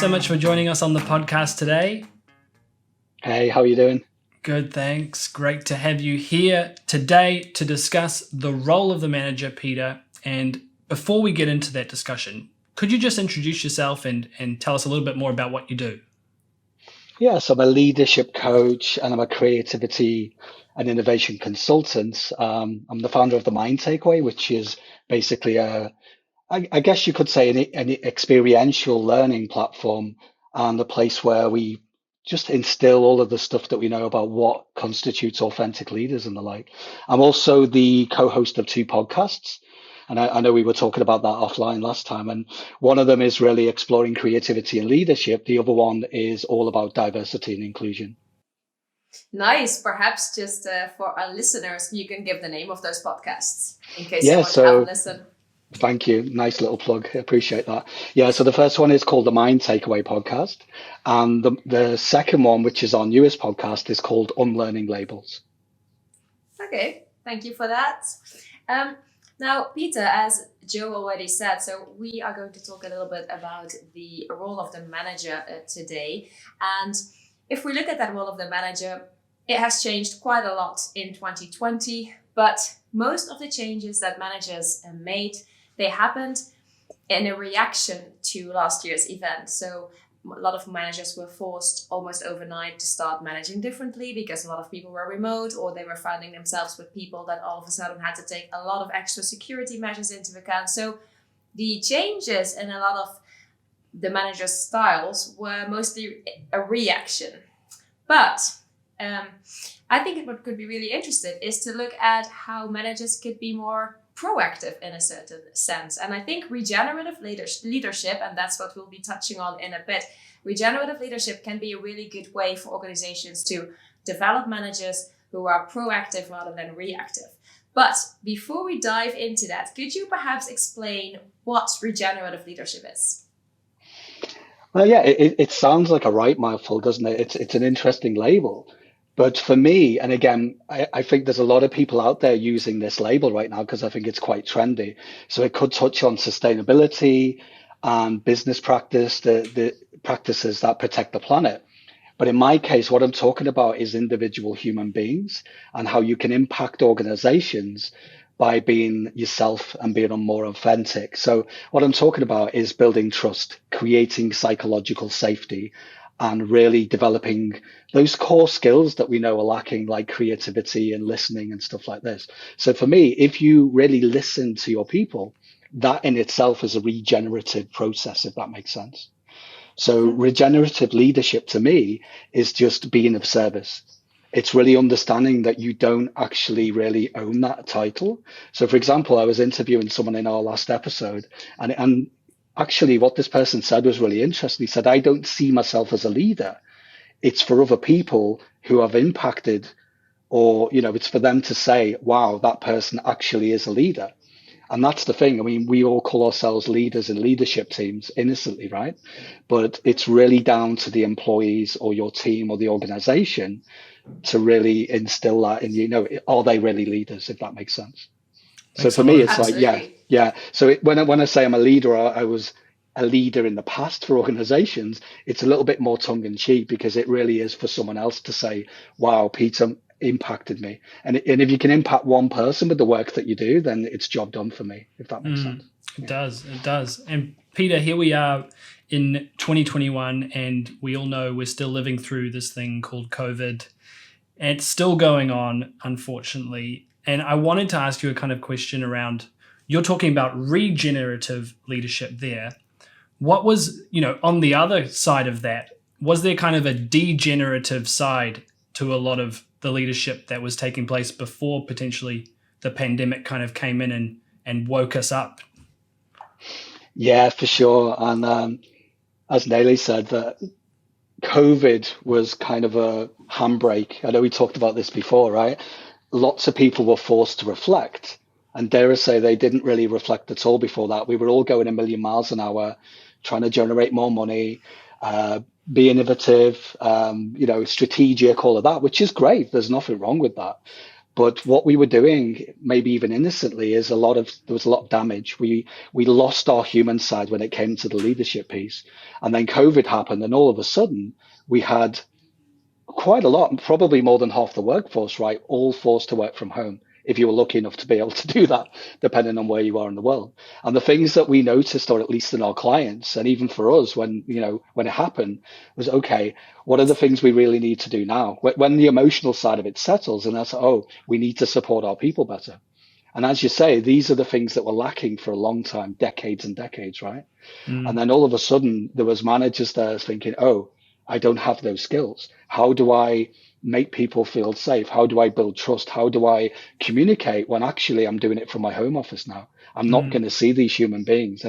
so much for joining us on the podcast today. Hey, how are you doing? Good, thanks. Great to have you here today to discuss the role of the manager, Peter. And before we get into that discussion, could you just introduce yourself and tell us a little bit more about what you do? Yes, I'm a leadership coach and I'm a creativity and innovation consultant. I'm the founder of the Mind Takeaway, which is basically I guess you could say an experiential learning platform and a place where we just instill all of the stuff that we know about what constitutes authentic leaders and the like. I'm also the co-host of two podcasts. And I know we were talking about that offline last time. And one of them is really exploring creativity and leadership. The other one is all about diversity and inclusion. Nice. Perhaps just for our listeners, you can give the name of those podcasts in case they want to have a listen. Thank you. Nice little plug. I appreciate that. Yeah, so the first one is called the Mind Takeaway podcast. And the second one, which is our newest podcast, is called Unlearning Labels. Okay, thank you for that. Now, Peter, as Joe already said, so we are going to talk a little bit about the role of the manager today. And if we look at that role of the manager, it has changed quite a lot in 2020, but most of the changes that managers made, they happened in a reaction to last year's event. So a lot of managers were forced almost overnight to start managing differently because a lot of people were remote or they were finding themselves with people that all of a sudden had to take a lot of extra security measures into account. So the changes in a lot of the managers' styles were mostly a reaction. But I think what could be really interesting is to look at how managers could be more proactive in a certain sense. And I think regenerative leadership, and that's what we'll be touching on in a bit, regenerative leadership can be a really good way for organizations to develop managers who are proactive rather than reactive. But before we dive into that, could you perhaps explain what regenerative leadership is? Well, yeah, it sounds like a right mouthful, doesn't it? It's an interesting label. But for me, and again, I think there's a lot of people out there using this label right now because I think it's quite trendy. So it could touch on sustainability and business practice, the practices that protect the planet. But in my case, what I'm talking about is individual human beings and how you can impact organizations by being yourself and being more authentic. So what I'm talking about is building trust, creating psychological safety, and really developing those core skills that we know are lacking, like creativity and listening and stuff like this. So for me, if you really listen to your people, that in itself is a regenerative process, if that makes sense. So regenerative leadership to me is just being of service. It's really understanding that you don't actually really own that title. So for example, I was interviewing someone in our last episode and actually, what this person said was really interesting. He said, I don't see myself as a leader. It's for other people who have impacted, or, it's for them to say, wow, that person actually is a leader. And that's the thing. I mean, we all call ourselves leaders in leadership teams innocently, right? But it's really down to the employees or your team or the organization to really instill that in, are they really leaders, if that makes sense? So for me, it's like, yeah. So when I say I'm a leader, I was a leader in the past for organizations. It's a little bit more tongue in cheek because it really is for someone else to say, wow, Peter impacted me. And if you can impact one person with the work that you do, then it's job done for me, if that makes sense. It does. And Peter, here we are in 2021, and we all know we're still living through this thing called COVID. And it's still going on, unfortunately. And I wanted to ask you a kind of question around, you're talking about regenerative leadership there. What was, on the other side of that, was there kind of a degenerative side to a lot of the leadership that was taking place before potentially the pandemic kind of came in and woke us up? Yeah, for sure. And as Nelly said, that COVID was kind of a handbrake. I know we talked about this before, right? Lots of people were forced to reflect. And dare I say, they didn't really reflect at all before that. We were all going a million miles an hour, trying to generate more money, be innovative, strategic, all of that, which is great. There's nothing wrong with that. But what we were doing, maybe even innocently, is there was a lot of damage. We lost our human side when it came to the leadership piece. And then COVID happened, and all of a sudden we had quite a lot, probably more than half the workforce, right, all forced to work from home, if you were lucky enough to be able to do that, depending on where you are in the world. And the things that we noticed, or at least in our clients, and even for us, when it happened, was okay, what are the things we really need to do now? When the emotional side of it settles, and that's, oh, we need to support our people better. And as you say, these are the things that were lacking for a long time, decades and decades, right? And then all of a sudden, there was managers there thinking, oh, I don't have those skills. How do I make people feel safe? How do I build trust? How do I communicate when actually I'm doing it from my home office now? I'm not going to see these human beings.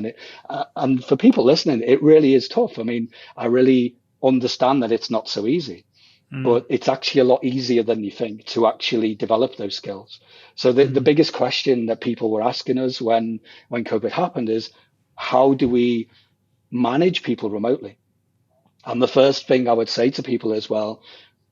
And for people listening, it really is tough. I mean, I really understand that it's not so easy, but it's actually a lot easier than you think to actually develop those skills. So the biggest question that people were asking us when COVID happened is, how do we manage people remotely? And the first thing I would say to people is, well,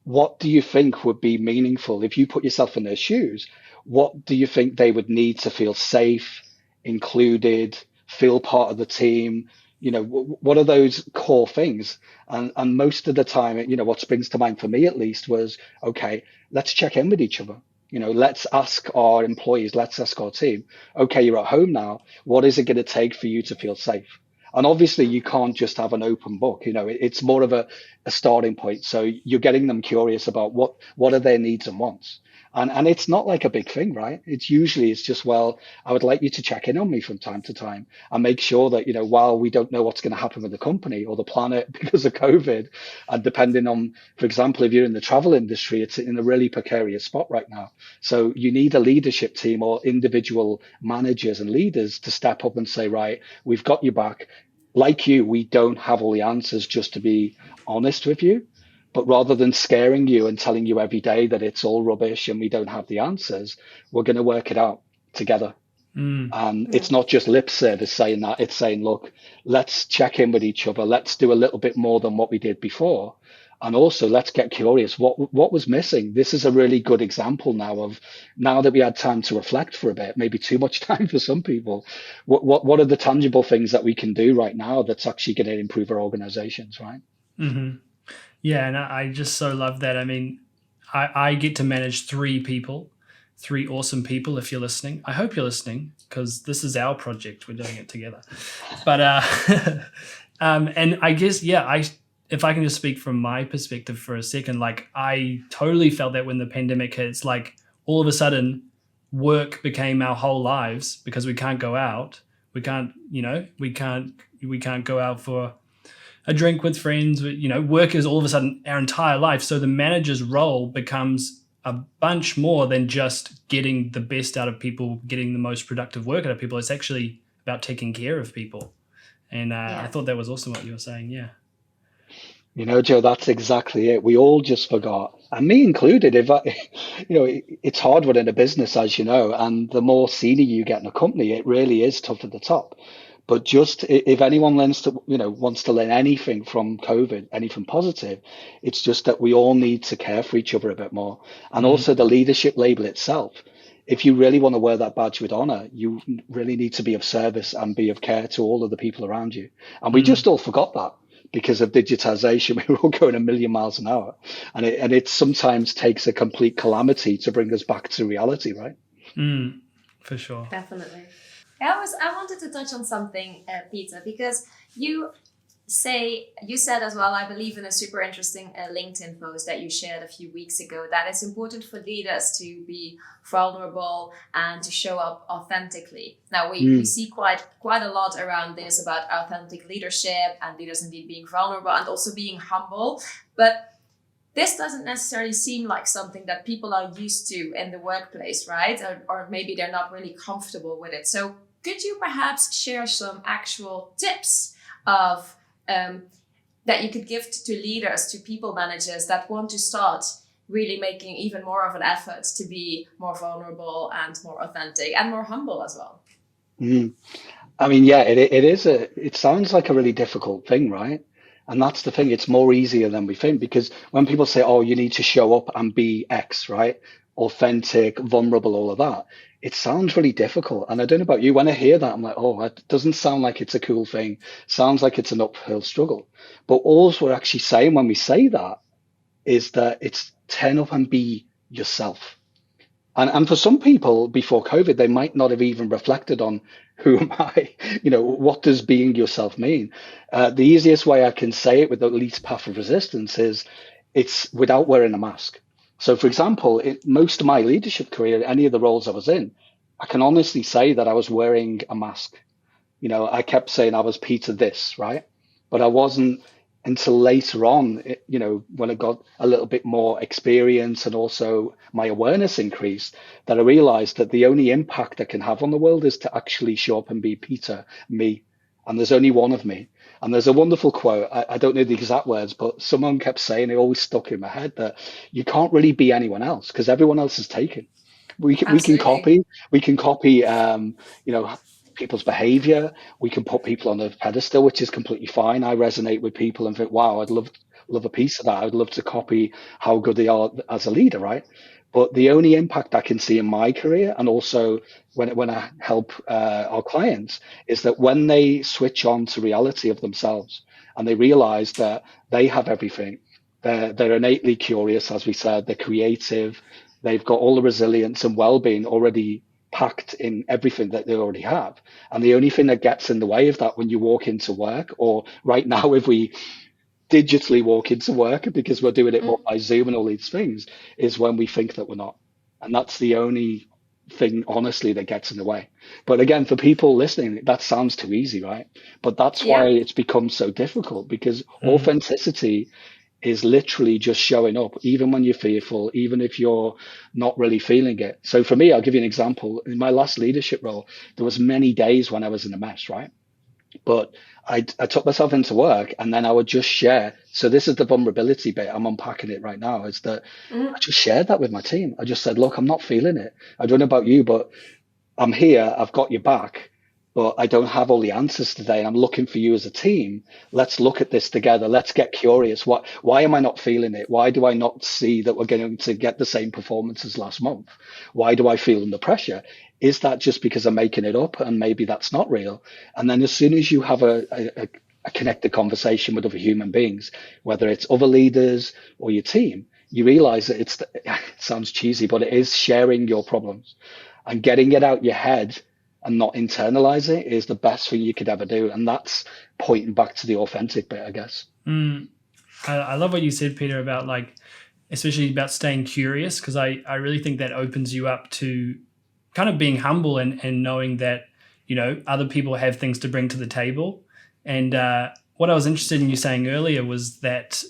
what do you think would be meaningful? If you put yourself in their shoes, what do you think they would need to feel safe, included, feel part of the team? What are those core things? And most of the time, what springs to mind for me at least was, okay, let's check in with each other. Let's ask our employees, let's ask our team, okay, you're at home now. What is it going to take for you to feel safe? And obviously you can't just have an open book. It's more of a starting point. So you're getting them curious about what are their needs and wants. And it's not like a big thing, right? It's just, well, I would like you to check in on me from time to time and make sure that, while we don't know what's going to happen with the company or the planet because of COVID, and depending on, for example, if you're in the travel industry, it's in a really precarious spot right now. So you need a leadership team or individual managers and leaders to step up and say, right, we've got your back. Like you, we don't have all the answers, just to be honest with you. But rather than scaring you and telling you every day that it's all rubbish and we don't have the answers, we're going to work it out together. And it's not just lip service saying that. It's saying, look, let's check in with each other. Let's do a little bit more than what we did before. And also, let's get curious. What was missing? This is a really good example now that we had time to reflect for a bit, maybe too much time for some people. What are the tangible things that we can do right now that's actually going to improve our organizations, right? Mm-hmm. Yeah, and I just so love that. I mean, I get to manage 3 people, 3 awesome people. If you're listening, I hope you're listening, because this is our project. We're doing it together. But and I guess, if I can just speak from my perspective for a second, like I totally felt that when the pandemic hit, it's like all of a sudden work became our whole lives because we can't go out. We can't go out for a drink with friends. Work is all of a sudden our entire life. So the manager's role becomes a bunch more than just getting the best out of people, getting the most productive work out of people. It's actually about taking care of people. And I thought that was awesome what you were saying. Yeah. Joe, that's exactly it. We all just forgot, and me included. It's hard running a business, as you know, and the more senior you get in a company, it really is tough at the top. But just if anyone wants to learn anything from COVID, anything positive, it's just that we all need to care for each other a bit more. And also the leadership label itself. If you really want to wear that badge with honor, you really need to be of service and be of care to all of the people around you. And we just all forgot that because of digitization. We were all going a million miles an hour. And it sometimes takes a complete calamity to bring us back to reality, right? For sure. Definitely. I wanted to touch on something, Peter, because you said as well, I believe in a super interesting LinkedIn post that you shared a few weeks ago, that it's important for leaders to be vulnerable and to show up authentically. Now we see quite a lot around this about authentic leadership and leaders indeed being vulnerable and also being humble, but this doesn't necessarily seem like something that people are used to in the workplace, right? Or maybe they're not really comfortable with it. So could you perhaps share some actual tips of that you could give to leaders, to people managers that want to start really making even more of an effort to be more vulnerable and more authentic and more humble as well? I mean, yeah, it sounds like a really difficult thing, right? And that's the thing, it's more easier than we think, because when people say, oh, you need to show up and be X, right? authentic, vulnerable, all of that, it sounds really difficult. And I don't know about you, when I hear that, I'm like, oh, it doesn't sound like it's a cool thing. Sounds like it's an uphill struggle. But all we're actually saying when we say that is that it's turn up and be yourself. And for some people before COVID, they might not have even reflected on who am I? What does being yourself mean? The easiest way I can say it with the least path of resistance is it's without wearing a mask. So, for example, most of my leadership career, any of the roles I was in, I can honestly say that I was wearing a mask. I kept saying I was Peter this, right? But I wasn't until later on, when I got a little bit more experience and also my awareness increased, that I realized that the only impact I can have on the world is to actually show up and be Peter, me. And there's only one of me. And there's a wonderful quote. I don't know the exact words, but someone kept saying, it always stuck in my head, that you can't really be anyone else because everyone else is taken. We can Absolutely. copy people's behavior. We can put people on a pedestal, which is completely fine. I resonate with people and think, wow, I'd love a piece of that. I'd love to copy how good they are as a leader, right? But the only impact I can see in my career, and also when I help our clients, is that when they switch on to reality of themselves and they realize that they have everything, they're innately curious, as we said, they're creative, they've got all the resilience and well-being already packed in everything that they already have. And the only thing that gets in the way of that when you walk into work, or right now, if we digitally walk into work because we're doing it more Mm. by Zoom and all these things, is when we think that we're not. And that's the only thing, honestly, that gets in the way. But again, for people listening, that sounds too easy, right? But that's why Yeah. it's become so difficult, because Mm. authenticity is literally just showing up, even when you're fearful, even if you're not really feeling it. So for me, I'll give you an example. In my last leadership role, there was many days when I was in a mess, right? But I took myself into work and then I would just share. So this is the vulnerability bit. I'm unpacking it right now. Is that I Mm. just shared that with my team. I just said, look, I'm not feeling it. I don't know about you, but I'm here, I've got your back, but I don't have all the answers today. I'm looking for you as a team. Let's look at this together. Let's get curious. Why am I not feeling it? Why do I not see that we're going to get the same performance as last month? Why do I feel under pressure? Is that just because I'm making it up and maybe that's not real? And then as soon as you have a connected conversation with other human beings, whether it's other leaders or your team, you realize that it sounds cheesy, but it is sharing your problems and getting it out your head and not internalize it is the best thing you could ever do. And that's pointing back to the authentic bit, I guess. Mm. I love what you said, Peter, about especially about staying curious, because I really think that opens you up to kind of being humble and knowing that, other people have things to bring to the table. And what I was interested in you saying earlier was that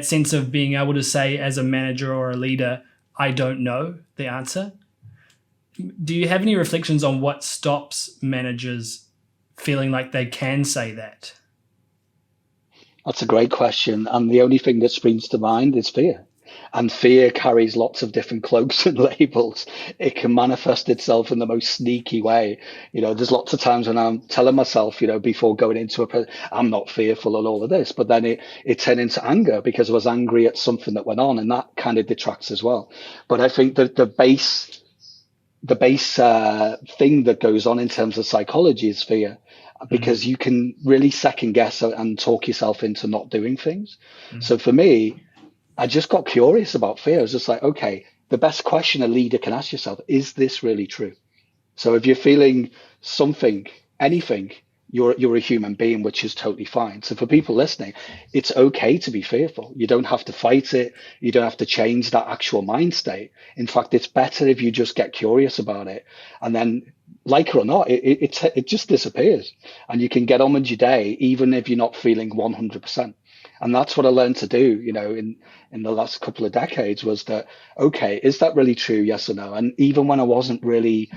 sense of being able to say as a manager or a leader, I don't know the answer. Do you have any reflections on what stops managers feeling like they can say that? That's a great question. And the only thing that springs to mind is fear. And fear carries lots of different cloaks and labels. It can manifest itself in the most sneaky way. There's lots of times when I'm telling myself, before going into I'm not fearful and all of this, but then it turned into anger because I was angry at something that went on, and that kind of detracts as well. But I think that the base thing that goes on in terms of psychology is fear, because you can really second guess and talk yourself into not doing things. Mm-hmm. So for me, I just got curious about fear. I was just like, okay, the best question a leader can ask yourself, is this really true? So if you're feeling something, anything, you're a human being, which is totally fine. So for people listening, it's okay to be fearful. You don't have to fight it. You don't have to change that actual mind state. In fact, it's better if you just get curious about it, and then, like it or not, it just disappears, and you can get on with your day, even if you're not feeling 100%. And that's what I learned to do, in the last couple of decades, was that, okay, is that really true? Yes or no? And even when I wasn't really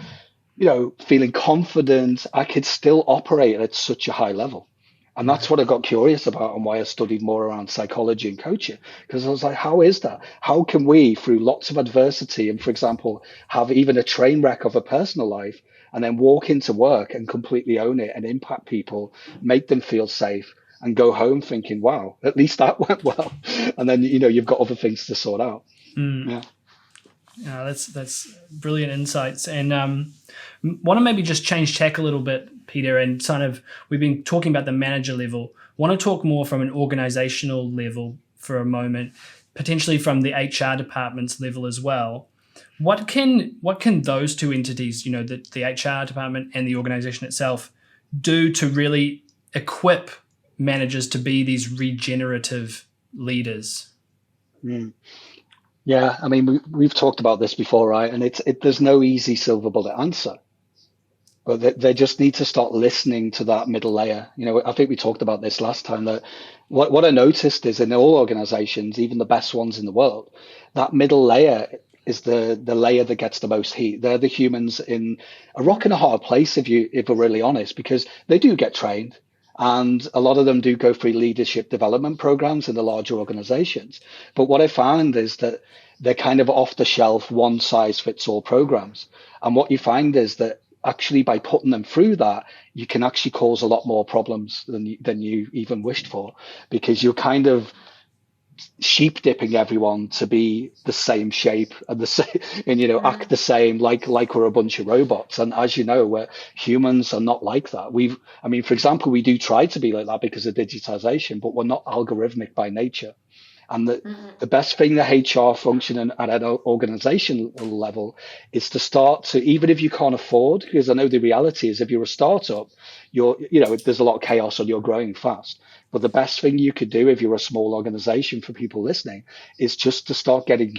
feeling confident, I could still operate at such a high level. And that's what I got curious about and why I studied more around psychology and coaching. Because I was like, how is that? How can we, through lots of adversity, and for example, have even a train wreck of a personal life, and then walk into work and completely own it and impact people, make them feel safe, and go home thinking, wow, at least that went well. And then, you've got other things to sort out. Mm. Yeah. That's brilliant insights, and want to maybe just change tack a little bit, Peter, and kind of we've been talking about the manager level. Want to talk more from an organizational level for a moment, potentially from the HR department's level as well. What can those two entities, the HR department and the organization itself, do to really equip managers to be these regenerative leaders? Mm. Yeah, I mean, we've talked about this before, right? And there's no easy silver bullet answer, but they just need to start listening to that middle layer. I think we talked about this last time, that what I noticed is in all organizations, even the best ones in the world, that middle layer is the layer that gets the most heat. They're the humans in a rock and a hard place, if we're really honest, because they do get trained. And a lot of them do go through leadership development programs in the larger organizations. But what I found is that they're kind of off the shelf, one size fits all programs. And what you find is that actually by putting them through that, you can actually cause a lot more problems than you even wished for, because you're kind of sheep dipping everyone to be the same shape and the same, and act the same, like we're a bunch of robots. And as you know, we're humans are not like that. For example, we do try to be like that because of digitization, but we're not algorithmic by nature. And the best thing the HR function at an organization level is to start to, even if you can't afford, because I know the reality is if you're a startup, there's a lot of chaos and you're growing fast. But the best thing you could do if you're a small organization, for people listening, is just to start getting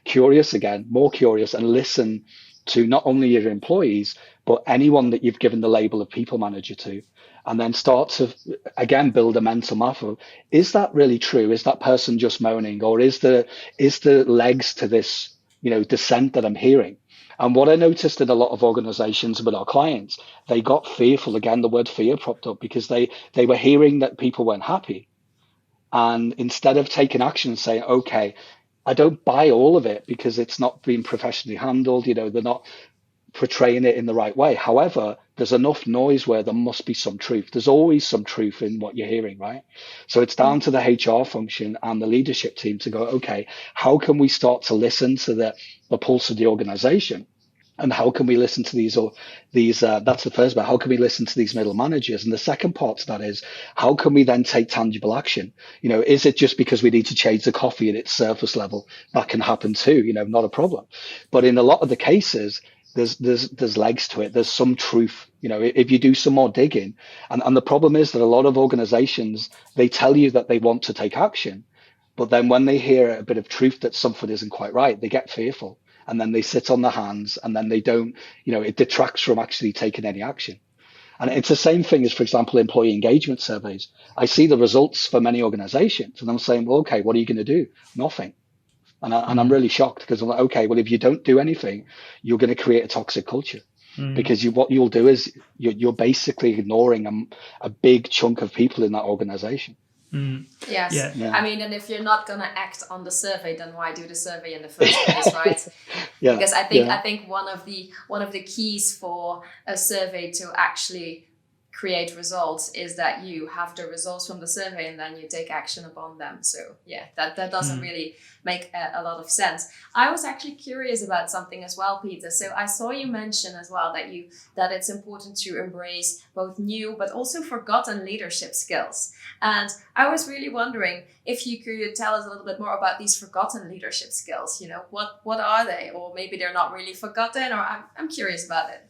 curious again, more curious, and listen to not only your employees, but anyone that you've given the label of people manager to. And then start to, again, build a mental map of, is that really true? Is that person just moaning? Or is the legs to this, descent that I'm hearing? And what I noticed in a lot of organizations with our clients, they got fearful. Again, the word fear propped up because they were hearing that people weren't happy. And instead of taking action and saying, okay, I don't buy all of it because it's not being professionally handled, they're not portraying it in the right way. However, there's enough noise where there must be some truth. There's always some truth in what you're hearing, right? So it's down to the HR function and the leadership team to go, okay, how can we start to listen to the pulse of the organization? And how can we listen to these that's the first part. How can we listen to these middle managers? And the second part to that is, how can we then take tangible action? Is it just because we need to change the coffee at its surface level? That can happen too, not a problem. But in a lot of the cases, there's legs to it. There's some truth, if you do some more digging. And the problem is that a lot of organizations, they tell you that they want to take action, but then when they hear a bit of truth that something isn't quite right, they get fearful. And then they sit on their hands, and then they don't, it detracts from actually taking any action. And it's the same thing as, for example, employee engagement surveys. I see the results for many organizations, and I'm saying, well, okay, what are you going to do? Nothing. And I'm really shocked, because I'm like, okay, well, if you don't do anything, you're going to create a toxic culture. Because what you'll do is you're basically ignoring a big chunk of people in that organization. Yes. Yeah. I mean, and if you're not going to act on the survey, then why do the survey in the first place, right? Yeah. Because I think one of the keys for a survey to actually create results is that you have the results from the survey and then you take action upon them. So yeah, that doesn't really make a lot of sense. I was actually curious about something as well, Peter. So I saw you mention as well that it's important to embrace both new but also forgotten leadership skills. And I was really wondering if you could tell us a little bit more about these forgotten leadership skills. What are they? Or maybe they're not really forgotten, or I'm curious about it.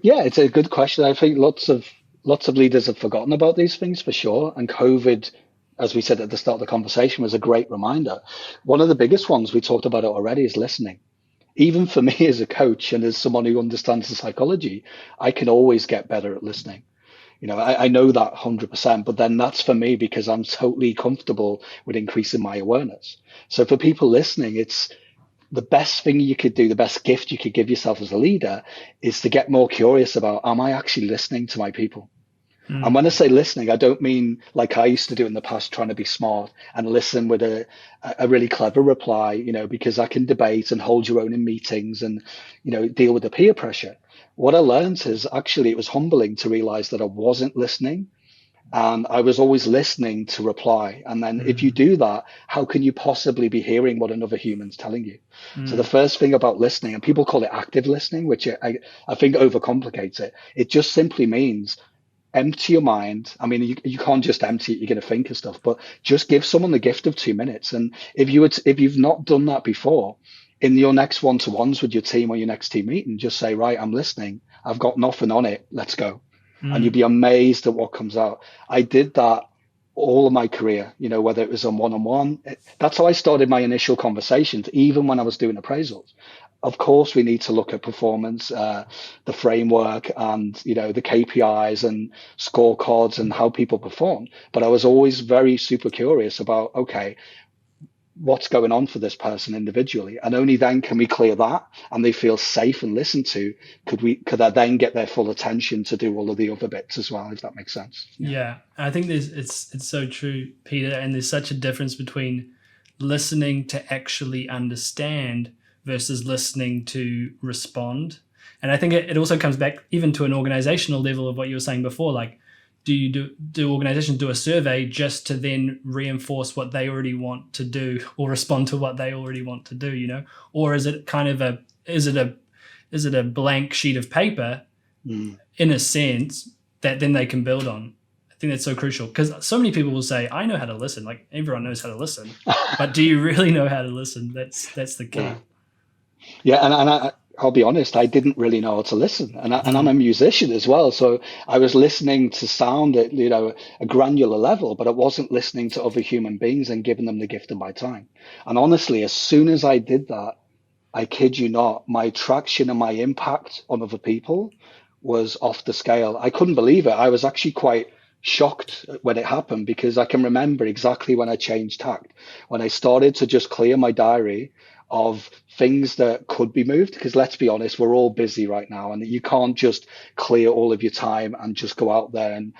Yeah, it's a good question. I think lots of leaders have forgotten about these things for sure. And COVID, as we said at the start of the conversation, was a great reminder. One of the biggest ones, we talked about it already, is listening. Even for me as a coach and as someone who understands the psychology, I can always get better at listening. I know that 100%, but then that's for me because I'm totally comfortable with increasing my awareness. So for people listening, it's the best thing you could do, the best gift you could give yourself as a leader is to get more curious about, am I actually listening to my people? And when I say listening, I don't mean like I used to do in the past, trying to be smart and listen with a really clever reply, because I can debate and hold your own in meetings and, deal with the peer pressure. What I learned is actually it was humbling to realize that I wasn't listening. And I was always listening to reply. And then if you do that, how can you possibly be hearing what another human's telling you? So the first thing about listening, and people call it active listening, which I think overcomplicates it. It just simply means empty your mind. I mean, you can't just empty it. You're going to think of stuff, but just give someone the gift of 2 minutes. And if you've not done that before, in your next one-to-ones with your team or your next team meeting, just say, right, I'm listening. I've got nothing on it. Let's go. And you'll be amazed at what comes out. I did that all of my career, whether it was on one-on-one. That's how I started my initial conversations, even when I was doing appraisals. Of course, we need to look at performance, the framework, and the KPIs and scorecards and how people perform. But I was always very super curious about, okay, what's going on for this person individually, and only then can we clear that and they feel safe and listened to. Could I then get their full attention to do all of the other bits as well, if that makes sense? Yeah, I think it's so true, Peter, and there's such a difference between listening to actually understand versus listening to respond. And I think it also comes back even to an organizational level of what you were saying before, like do organizations do a survey just to then reinforce what they already want to do or respond to what they already want to do, or is it kind of is it a blank sheet of paper in a sense that then they can build on? I think that's so crucial, because so many people will say, I know how to listen. Like, everyone knows how to listen, but do you really know how to listen? That's the key. Yeah, and I'll be honest, I didn't really know how to listen, and I'm a musician as well, so I was listening to sound at a granular level, but I wasn't listening to other human beings and giving them the gift of my time. And honestly, as soon as I did that, I kid you not, my traction and my impact on other people was off the scale. I couldn't believe it. I was actually quite shocked when it happened, because I can remember exactly when I changed tact, when I started to just clear my diary of things that could be moved, because let's be honest, we're all busy right now, and you can't just clear all of your time and just go out there and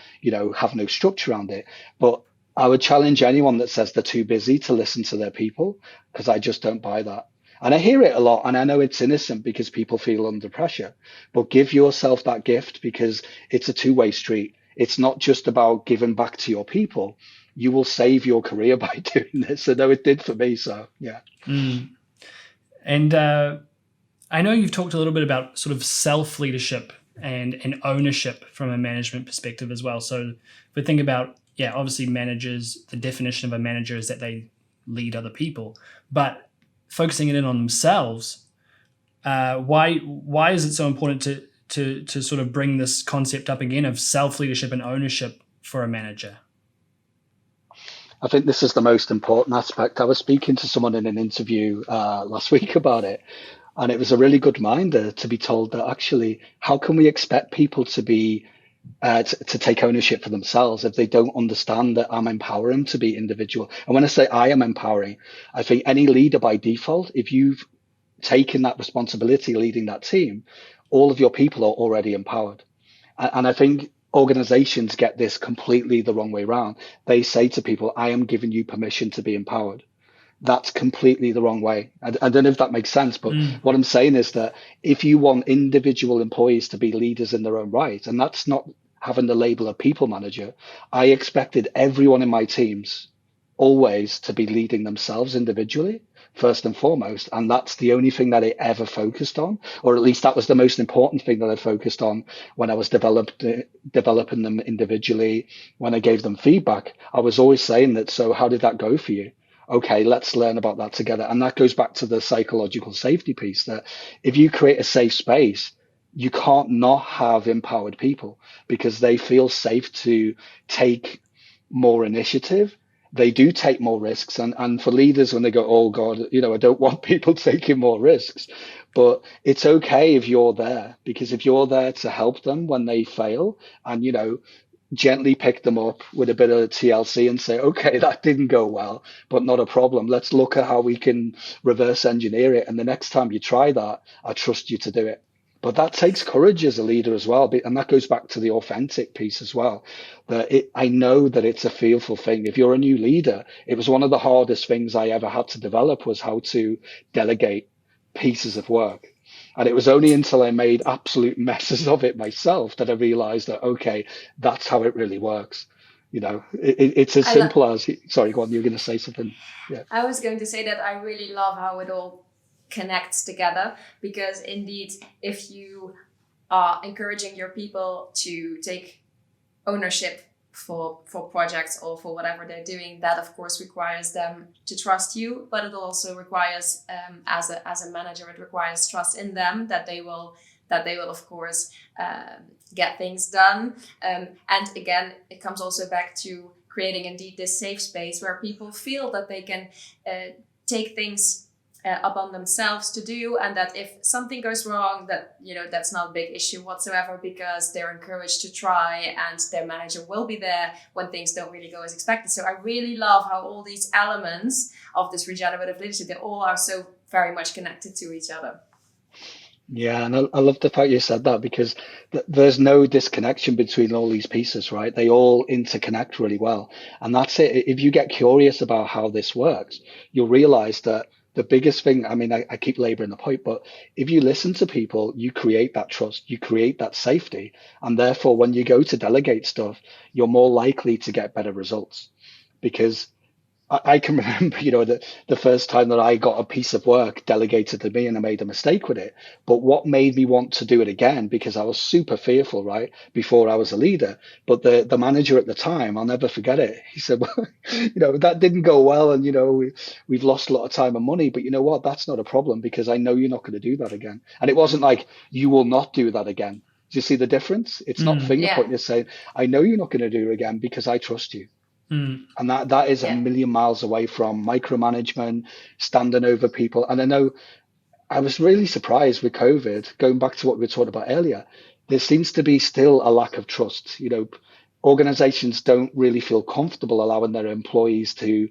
have no structure around it. But I would challenge anyone that says they're too busy to listen to their people, because I just don't buy that. And I hear it a lot, and I know it's innocent because people feel under pressure, but give yourself that gift, because it's a two-way street. It's not just about giving back to your people. You will save your career by doing this. I know it did for me. So, yeah. And I know you've talked a little bit about sort of self-leadership and ownership from a management perspective as well. So if we think about, obviously managers, the definition of a manager is that they lead other people, but focusing it in on themselves, why is it so important to sort of bring this concept up again of self-leadership and ownership for a manager? I think this is the most important aspect. I was speaking to someone in an interview last week about it, and it was a really good reminder to be told that actually, how can we expect people to be to take ownership for themselves if they don't understand that I'm empowering them to be individual? And when I say I am empowering, I think any leader by default, if you've taken that responsibility leading that team, all of your people are already empowered. And I think organizations get this completely the wrong way around. They say to people, I am giving you permission to be empowered. That's completely the wrong way. I don't know if that makes sense, but what I'm saying is that if you want individual employees to be leaders in their own right, and that's not having the label of people manager, I expected everyone in my teams always to be leading themselves individually, first and foremost. And that's the only thing that I ever focused on, or at least that was the most important thing that I focused on when I was developing them individually. When I gave them feedback, I was always saying that, so how did that go for you? Okay, let's learn about that together. And that goes back to the psychological safety piece, that if you create a safe space, you can't not have empowered people, because they feel safe to take more initiative. They do take more risks. And for leaders, when they go, oh God, I don't want people taking more risks, but it's okay if you're there, because if you're there to help them when they fail and, gently pick them up with a bit of TLC and say, okay, that didn't go well, but not a problem. Let's look at how we can reverse engineer it. And the next time you try that, I trust you to do it. But that takes courage as a leader as well. And that goes back to the authentic piece as well. I know that it's a fearful thing. If you're a new leader, it was one of the hardest things I ever had to develop, was how to delegate pieces of work. And it was only until I made absolute messes of it myself that I realized that, okay, that's how it really works. It's as I lo- simple as, sorry, go on, you're going to say something. Yeah. I was going to say that I really love how it all connects together, because indeed, if you are encouraging your people to take ownership for projects or for whatever they're doing, that of course requires them to trust you, but it also requires, as a manager, it requires trust in them that they will of course get things done. And again, it comes also back to creating indeed this safe space where people feel that they can take things upon themselves to do, and that if something goes wrong, that that's not a big issue whatsoever, because they're encouraged to try and their manager will be there when things don't really go as expected. So I really love how all these elements of this regenerative leadership, they all are so very much connected to each other. Yeah, and I love the fact you said that, because there's no disconnection between all these pieces, right? They all interconnect really well. And that's it. If you get curious about how this works, you'll realize that the biggest thing, I mean, I keep laboring the point, but if you listen to people, you create that trust, you create that safety. And therefore, when you go to delegate stuff, you're more likely to get better results, because I can remember, the first time that I got a piece of work delegated to me and I made a mistake with it. But what made me want to do it again, because I was super fearful, right, before I was a leader. But the manager at the time, I'll never forget it. He said, well, that didn't go well. And, we've lost a lot of time and money. But you know what? That's not a problem, because I know you're not going to do that again. And it wasn't like, you will not do that again. Do you see the difference? It's not finger pointing. It's saying, I know you're not going to do it again because I trust you. And that is a million miles away from micromanagement, standing over people. And I know I was really surprised with COVID, going back to what we were talking about earlier. There seems to be still a lack of trust. Organizations don't really feel comfortable allowing their employees to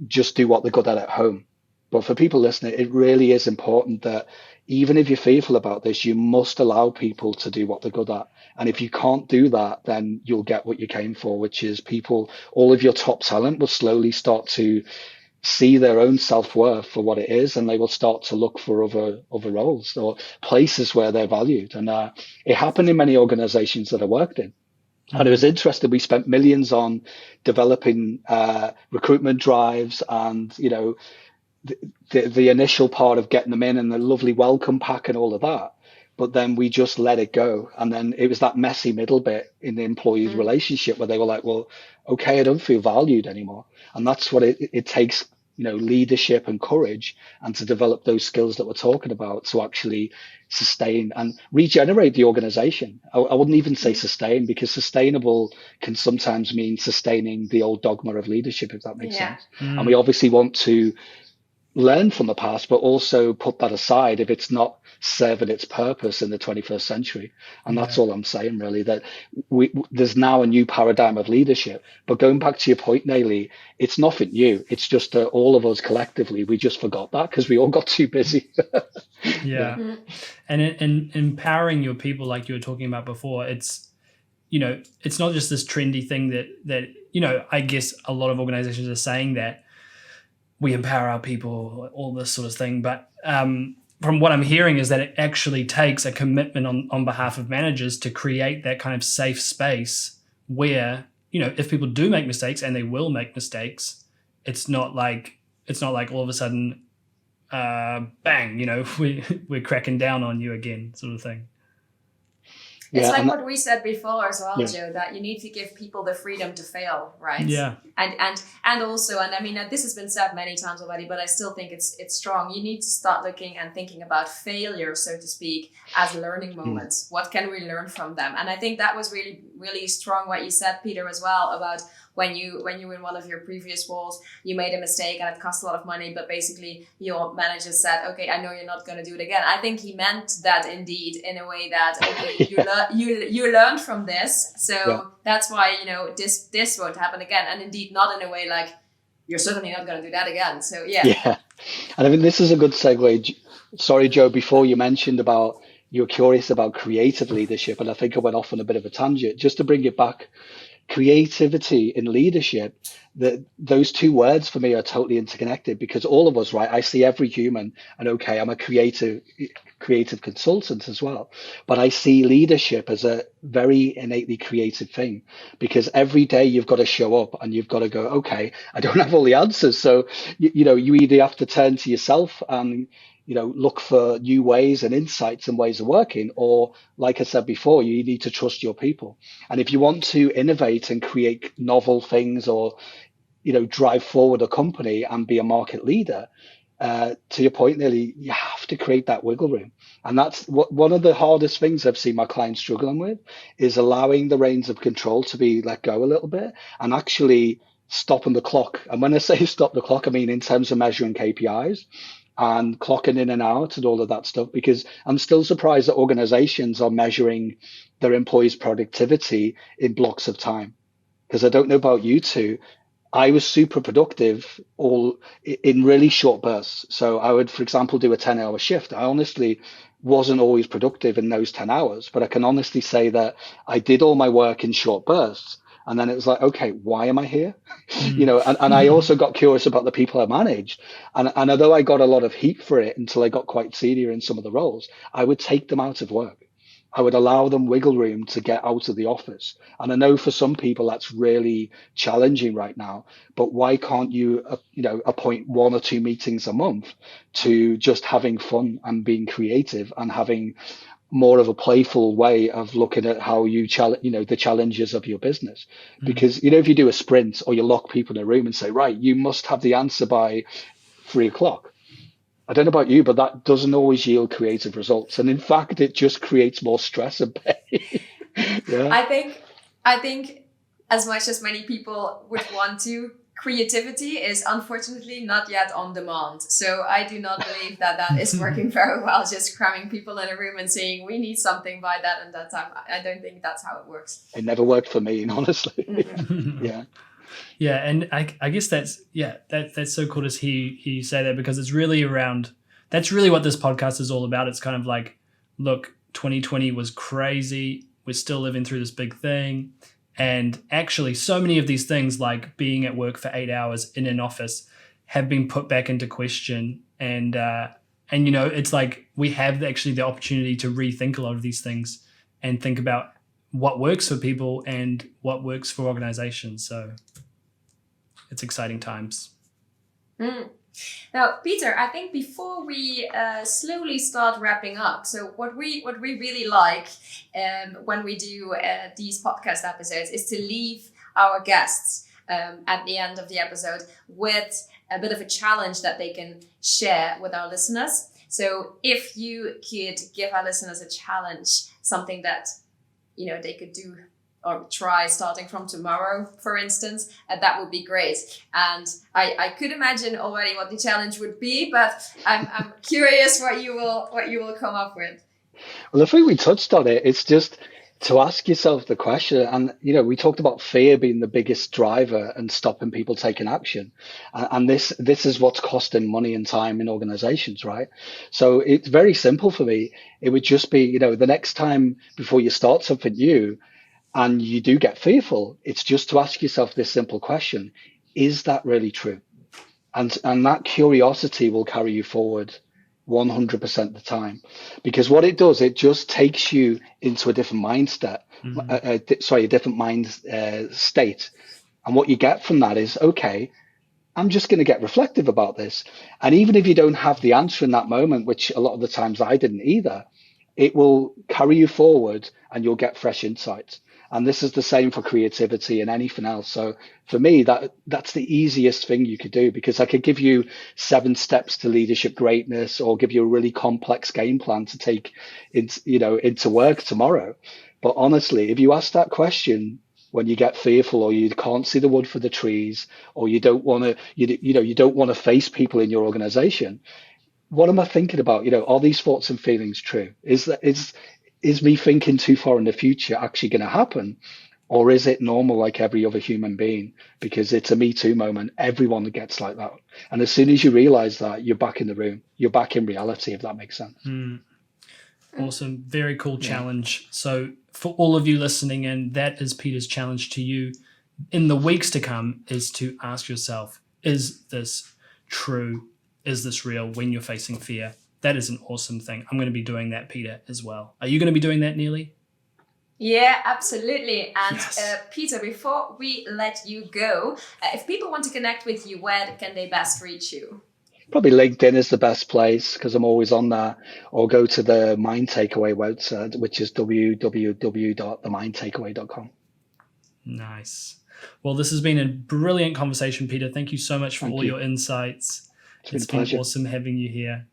just do what they're good at home. But for people listening, it really is important that even if you're fearful about this, you must allow people to do what they're good at. And if you can't do that, then you'll get what you came for, which is people, all of your top talent will slowly start to see their own self-worth for what it is, and they will start to look for other roles or places where they're valued. And it happened in many organizations that I worked in. And it was interesting. We spent millions on developing recruitment drives and, the initial part of getting them in and the lovely welcome pack and all of that. But then we just let it go. And then it was that messy middle bit in the employee's relationship where they were like, well, okay, I don't feel valued anymore. And that's what it takes, leadership and courage, and to develop those skills that we're talking about to actually sustain and regenerate the organization. I wouldn't even say sustain, because sustainable can sometimes mean sustaining the old dogma of leadership, if that makes sense. And we obviously want to learn from the past, but also put that aside if it's not serving its purpose in the 21st century. And that's all I'm saying, really, that there's now a new paradigm of leadership. But going back to your point, Naily, it's nothing new. It's just that all of us collectively, we just forgot that because we all got too busy. And in empowering your people, like you were talking about before, it's it's not just this trendy thing that I guess a lot of organizations are saying that we empower our people, all this sort of thing. But from what I'm hearing is that it actually takes a commitment on behalf of managers to create that kind of safe space where, if people do make mistakes, and they will make mistakes, it's not like all of a sudden, bang, we're cracking down on you again, sort of thing. It's like what we said before as well, Joe, that you need to give people the freedom to fail, right? Yeah. And also, and I mean, this has been said many times already, but I still think it's strong. You need to start looking and thinking about failure, so to speak, as learning moments. What can we learn from them? And I think that was really, really strong what you said, Peter, as well, about when you were in one of your previous roles, you made a mistake and it cost a lot of money, but basically your manager said, okay, I know you're not going to do it again. I think he meant that indeed in a way that, okay, you learned from this. So that's why, this won't happen again. And indeed not in a way like, you're certainly not going to do that again. So Yeah. And I mean, this is a good segue. Sorry, Joe, before you mentioned about, you're curious about creative leadership. And I think I went off on a bit of a tangent just to bring it back creativity in leadership, those two words for me are totally interconnected, because all of us, right? I see every human, and okay, I'm a creative consultant as well, but I see leadership as a very innately creative thing, because every day you've got to show up and you've got to go, okay, I don't have all the answers. So, you either have to turn to yourself and, look for new ways and insights and ways of working, or like I said before, you need to trust your people. And if you want to innovate and create novel things, or, drive forward a company and be a market leader, to your point, Nearly, you have to create that wiggle room. And that's one of the hardest things I've seen my clients struggling with, is allowing the reins of control to be let go a little bit and actually stopping the clock. And when I say stop the clock, I mean in terms of measuring KPIs and clocking in and out and all of that stuff, because I'm still surprised that organizations are measuring their employees' productivity in blocks of time. Because I don't know about you two, I was super productive all in really short bursts. So I would, for example, do a 10-hour shift. I honestly wasn't always productive in those 10 hours, but I can honestly say that I did all my work in short bursts. And then it was like, okay, why am I here? And I also got curious about the people I managed. And although I got a lot of heat for it until I got quite senior in some of the roles, I would take them out of work. I would allow them wiggle room to get out of the office. And I know for some people that's really challenging right now, but why can't you, appoint 1 or 2 meetings a month to just having fun and being creative and having more of a playful way of looking at how you challenge, the challenges of your business. Because, if you do a sprint or you lock people in a room and say, right, you must have the answer by 3 o'clock. I don't know about you, but that doesn't always yield creative results. And in fact, it just creates more stress and pain. Yeah. I think as much as many people would want to, creativity is unfortunately not yet on demand. So I do not believe that is working very well, just cramming people in a room and saying, we need something by that and that time. I don't think that's how it works. It never worked for me, honestly. Yeah. Yeah, and I guess that's so cool to hear you say that, because it's really around, that's really what this podcast is all about. It's kind of like, look, 2020 was crazy. We're still living through this big thing. And actually, so many of these things, like being at work for 8 hours in an office, have been put back into question. And it's like we have actually the opportunity to rethink a lot of these things and think about what works for people and what works for organizations. So it's exciting times. Now, Peter, I think before we slowly start wrapping up, so what we really like when we do these podcast episodes is to leave our guests at the end of the episode with a bit of a challenge that they can share with our listeners. So if you could give our listeners a challenge, something that they could do or try starting from tomorrow, for instance, that would be great. And I could imagine already what the challenge would be, but I'm curious what you will come up with. Well, I think we touched on it. It's just to ask yourself the question. And, we talked about fear being the biggest driver and stopping people taking action. And this is what's costing money and time in organizations, right? So it's very simple for me. It would just be, the next time before you start something new, and you do get fearful, it's just to ask yourself this simple question: is that really true? And that curiosity will carry you forward 100% of the time. Because what it does, it just takes you into a different mindset, a different mind state. And what you get from that is, okay, I'm just going to get reflective about this. And even if you don't have the answer in that moment, which a lot of the times I didn't either, it will carry you forward and you'll get fresh insights. And this is the same for creativity and anything else. So for me, that's the easiest thing you could do, because I could give you 7 steps to leadership greatness, or give you a really complex game plan to take into work tomorrow. But honestly, if you ask that question when you get fearful, or you can't see the wood for the trees, or you don't want to, you don't want to face people in your organization, what am I thinking about? Are these thoughts and feelings true? Is me thinking too far in the future actually going to happen? Or is it normal like every other human being? Because it's a Me Too moment. Everyone gets like that. And as soon as you realize that, you're back in the room. You're back in reality, if that makes sense. Awesome. Very cool Yeah. challenge. So for all of you listening in, that is Peter's challenge to you in the weeks to come, is to ask yourself, is this true? Is this real when you're facing fear? That is an awesome thing. I'm going to be doing that, Peter, as well. Are you going to be doing that, Neely? Yeah, absolutely. And Yes. Peter, before we let you go, if people want to connect with you, where can they best reach you? Probably LinkedIn is the best place because I'm always on there, or go to the Mind Takeaway website, which is www.themindtakeaway.com. Nice. Well, this has been a brilliant conversation, Peter. Thank you so much for Thank all you. your insights. It's been a It's been pleasure. awesome having you here.